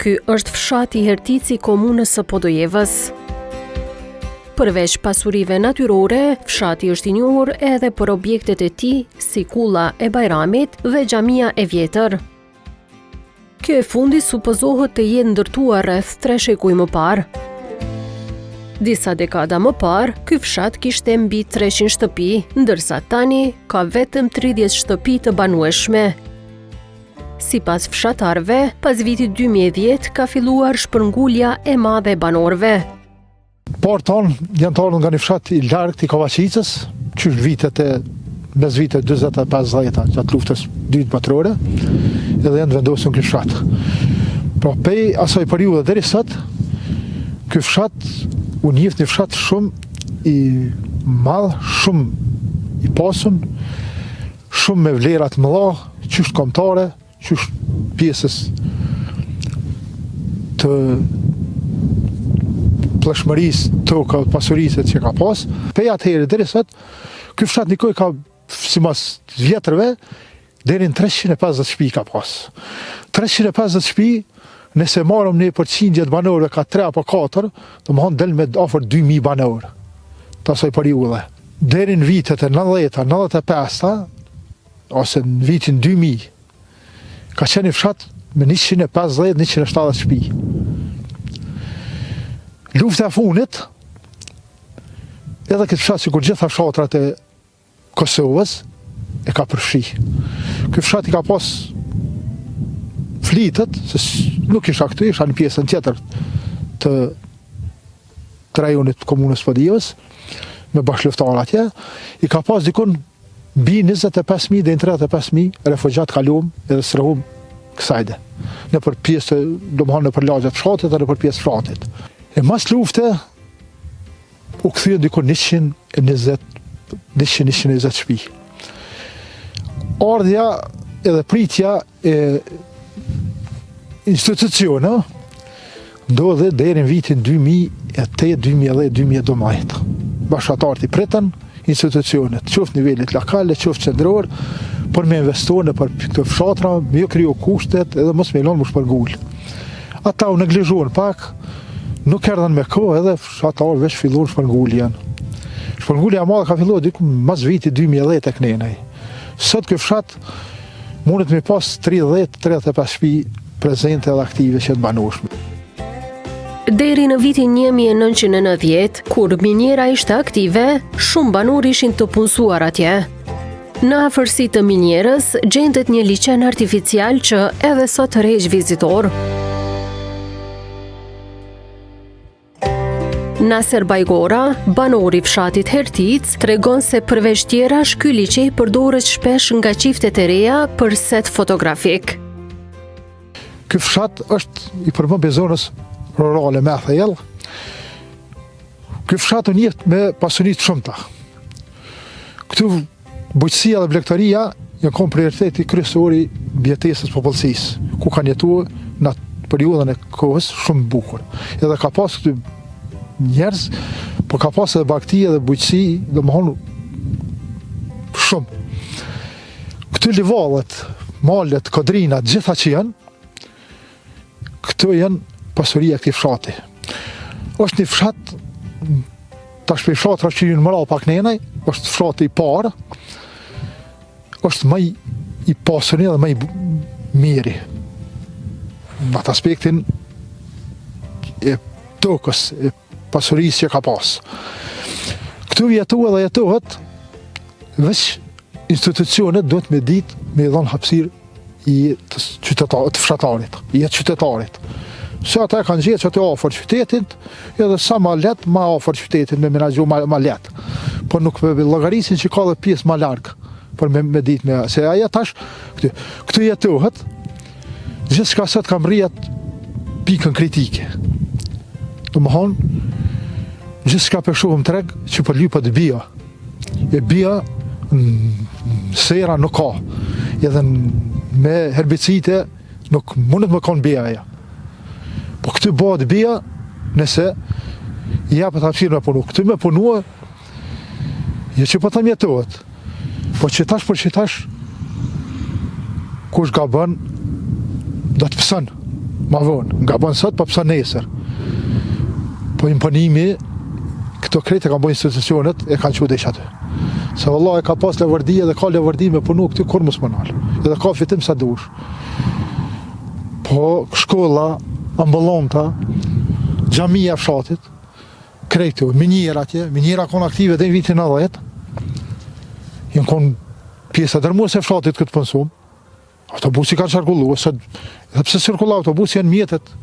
Ky është fshati Hertici i komunës së Podojevës. Përveç pasurive natyrore, fshati është i njohur edhe për objektet e tij, si kulla e Bajramit dhe xhamia e vjetër. Kjo e fundi supozohet të jetë ndërtuar rreth 3 shekuj më parë. Disa dekada më parë, ky fshat kishte mbi 300 shtëpi, ndërsa tani ka vetëm 30 shtëpi të banueshme. Sipas fshatarëve, pas vitit 2010 ka filluar shpërngulja e madhe e banorëve. Parë tonë janë të ardhur nga një fshat i largët i Kovacicës, qysh mes vitet 20-50 gjatë luftës dytë botërore, edhe janë vendosur në ky fshat. Pra pej asaj periudhe deri sot, ky fshat u njeh një fshat shumë i madh, shumë i pasur, shumë me vlera të mëdha, qysh kombëtare, qysh pjesës të plashmërisë, toka, pasurisë që ka pas. Pej atëherë deri sot, ky fshat nikoj ka sipas vjetrave deri në 350 shtëpi ka pas. 350 shtëpi, nëse marrëm ne përqindjet banorëve ka 3 apo 4, domethënë del me afër 2000 banorë të asaj periudhe. Deri në vitet e 90-ta, 95-ta, ose në vitin 2000, ka qenë fshat me 150-170 shtëpi. Lufta e fundit, edhe këtë fshat, sikur gjitha fshatrat e Kosovës, e ka përfshi. Ky fshat i ka pas flitet, se nuk isha këtu, isha në pjesën tjetër të rajonit komunës Podojevës, me bashkëluftar atje, i ka pas dikun mbi 25.000 dhe 35.000 refugjat kalum edhe srehum kësajde. Në për pjesë, domethënë në për lagjet fshatit dhe në për pjesë fshatit. E mas lufte, u kthye dikun 120 shtëpi. Ardhja edhe pritja e institucione ndodhe deri në vitin 2008-2010-2012. Bashkëtarët i pritën institucionet, qoftë nivelit lokal, qoftë qendror, për me investuar në për këtë fshatra, me jo kriju kushtet edhe mos me lënë më shpërngul. Ata u neglizhuan pak, nuk erdhen me kohë edhe fshatarë veç filluan shpërnguljen. Shpërngulja e madhe ka filluar diku mas vitit 2010 tek nenaj. Sot ky fshat mundet me pas 30-35 shtëpi prezente edhe aktive që të banueshme. Deri në vitin 1990, kur miniera ishte aktive, shumë banor ishin të punësuar atje. Në afërsi të minierës gjendet një liçen artificial që edhe sot rrejq vizitor. Naser Bajgora, banori fshatit Hertic, tregon se përveç tjerash ky liçej përdoret shpesh nga çiftet e reja për set fotografik. Ky fshat është i përmbajtur zonës rurale me thellë. Ky fshat u njeh me pasuri të shumta. Këtu bujqësia dhe blegtaria janë kom prioriteti kryesor i mbijetesës popullsisë, ku kanë jetuar në periudhën e kohës shumë bukur. Edhe ka pas këtu njerëz, por ka pas edhe bagti edhe bujqësi, domethënë shumë. Këtu livallet, malet, kodrinat, gjitha që janë, këtu janë pasuria e këtij fshati. Është një fshat, tash për fshatra që në mëral pak nenaj, është fshati i parë, është më i pasur dhe më i miri. Në atë aspektin e tokës, e pasurisë që ka pas. Këtu jetua dhe jetohet, veç institucionet duhet me ditë me dhënë hapësirë të fshatarit, i jetë qytetarit. Se ata kanë gjetë që të afër qytetit, edhe sa ma letë, ma afër qytetit me menagju ma letë. Por nuk llogarisin që ka dhe pjesë ma largë, për me ditë me, se aja tash, këtu jetohet, gjithë shka sot kam rrijat pikën kritike. Domethënë, gjithë shka përshohëm të regë që për lypët bia. E bia në sera nuk ka. Edhe me herbicide nuk mundet më kanë bia ja. Po këtu bëhet bia nëse japet hapësirë me punu. Këtu me punua, jo që po të mjetohet. Po qëtash për qëtash, kush ga bën, do të pësën. ma vonë, nga bënë sot, pa pësa nesër. Po imponimi, këto krejtë e ka bëjnë institucionet, e kanë që dhe aty. Se vëllai ka pas levërdi dhe ka levërdi me punu këty kur mos më nalë. Edhe ka fitim sa dush. Po shkolla, ambulanta, xhamia fshatit, krejtu, minjera atje, minjera konë aktive dhe në vitin 90, jenë konë pjesa dërmuese e fshatit këtë pënsum, autobusi kanë qarkullu, edhe pse cirkulla autobusi janë mjetet,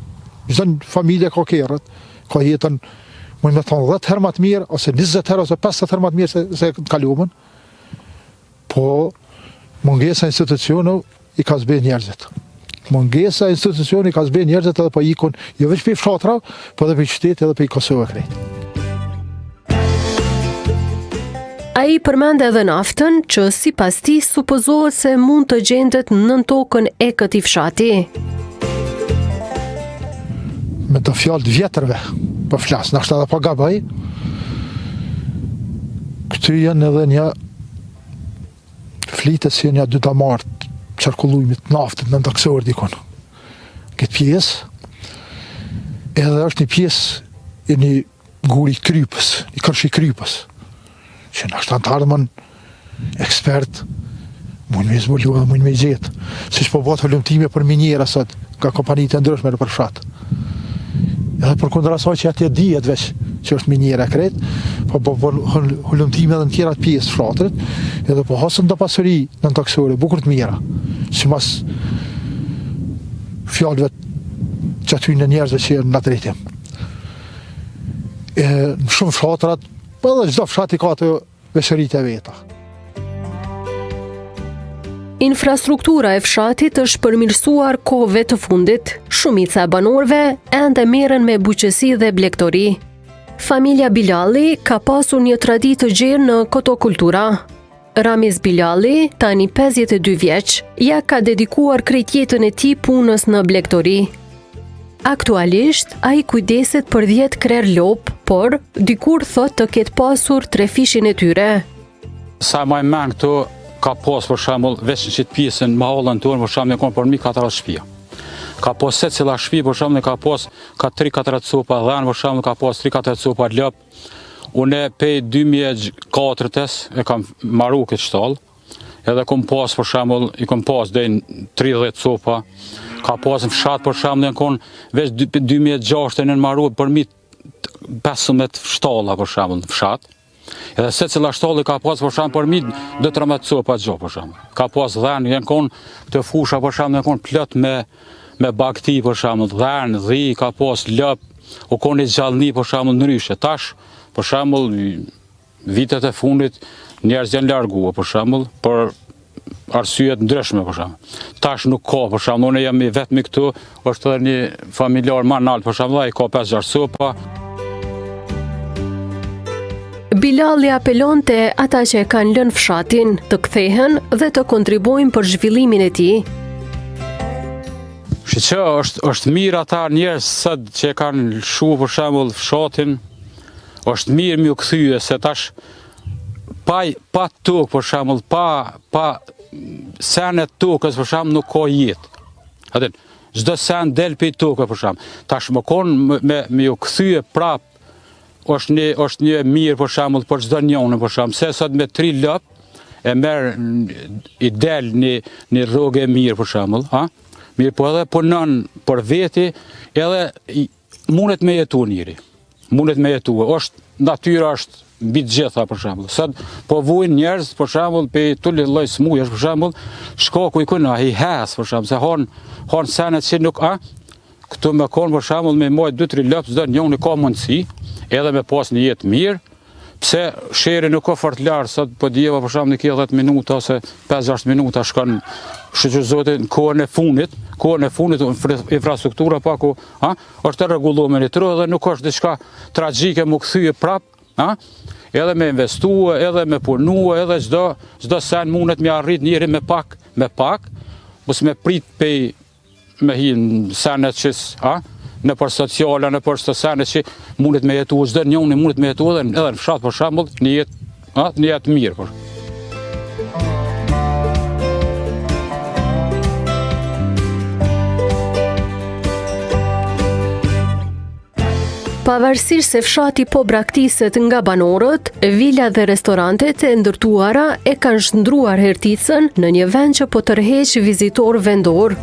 çdo familje ka kerët, ka jetën, mund me thonë 10 herë më të mirë, ose 20 herë, ose 50 herë më të mirë se të kaluamën, po mungesa institucionu i ka zbe njerëzit. Mungesa institucioni ka zbe njerëzit edhe po ikun, jo veç për i fshatra, po edhe për i qytetit edhe për i Kosovë krejt. A i përmende edhe naftën që si pas ti supozohet se mund të gjendet nën tokën e këtij fshati. Me të fjallë të vjetërve, për flasë, në ashtë edhe pa gabaj, këty janë edhe një flitet si një dy damartë qarkullujmit naftët në ndaksorë dikon. Këtë pjesë, edhe është një pjesë e një guri krypës, një kërshi krypës, që në ashtë antarëmën ekspert, mund me izbullu edhe mund me i gjetë, si që po bëtë hëllumtime për minjera sot, nga kompanitë e ndryshme në për fshatë. Edhe për kundër asaj që atje dihet veç që është minjera krejt, po hëllumtime edhe në tjera të pjesë fshatrit, edhe po hasën të pasuri në taksore, bukur të mira, si mas fjallëve që aty në njerëzve që në drejtim. Në shumë fshatrat, po edhe çdo fshati ka të veçëritë e veta. Infrastruktura e fshatit është përmirësuar kohëve të fundit. Shumica e banorëve ende merren me buqësi dhe blegtori. Familja Bilalli ka pasur një traditë të gjerë në këto kultura. Ramiz Bilalli, tani 52 vjeç, ja ka dedikuar krejt jetën e tij punës në blegtori. Aktualisht, ai kujdeset për 10 krer lop, por dikur thot të ketë pasur 3 fishin e tyre. Sa më mend këtu ka pas për shembull veç në qitë pjesën më hallën tonë për shembull kanë për 1400 shtëpia. Ka pas secila shtëpi për shembull ka pas ka 3-4 copa dhën për shembull ka pas 3-4 copa lop. Unë pe 2004-s e kam marru këtë shtall. Edhe kom pas për shembull i kom pas deri 30 copa. Ka pas në fshat për shembull kon veç 2006 në marru për mi 15 shtalla për shembull në fshat. Edhe secila shtalli ka pas për shembull për mi 2-13 copa gjë për shembull. Ka pas dhën janë kon këtë fusha për shembull kon plot me bakti për shembull, dhën, dhi, ka pas lop, u kon i gjallëni për shembull ndryshe. Tash për shembull vitet e fundit njerëz janë larguar për shembull për arsye të ndryshme për shembull. Tash nuk ka për shembull, unë jam vetëm këtu, është edhe një familjar më nalt për shembull, ai ka 5-6 copa. Bilalli apelon te ata që e kanë lënë fshatin të kthehen dhe të kontribuojnë për zhvillimin e tij. Që është mirë ata njerëz sot që e kanë lshu për shembull fshatin, është mirë më u kthye se tash pa tokë për shembull, pa senet tokës për shembull nuk ka jetë. Atë çdo sen del pe tokë për shembull. Tash më kon me u kthye prap është një mirë për shembull për çdo njëri për shembull, se sot me 3 lop e merr i del një rrogë e mirë për shembull, ha? Mirë po edhe punon për veti, edhe mundet me jetu njëri. Mundet me jetu. Natyra është mbi të gjitha për shembull. Sot po vujnë njerëz për shembull pe tulli lloj smujesh për shembull, shkaku i kuna i hes për shembull, se han senet që nuk këtu me kon për shembull me mojt 2-3 lop çdo njëri ka mundësi, edhe me pas një jetë mirë. Pse sheri nuk ka fort larë, sot po djeva për shembull në 10 minuta ose 5-6 minuta shkon shqyrëzotin kohën e fundit, infrastruktura pak është e rregulluar me litro dhe nuk është diçka tragjike më kthye prap, edhe me investua, edhe me punua, edhe çdo sen mundet me arrit njëri me pak, mos me prit me hin senet që në për sociale, në për sene që mundet me jetu, çdo njëri mundet me jetu edhe në fshat për shembull, një jetë mirë. Pavarësisht se fshati po braktiset nga banorët, vila dhe restorantet e ndërtuara e kanë shndruar Herticën në një vend që po tërheq vizitor vendor.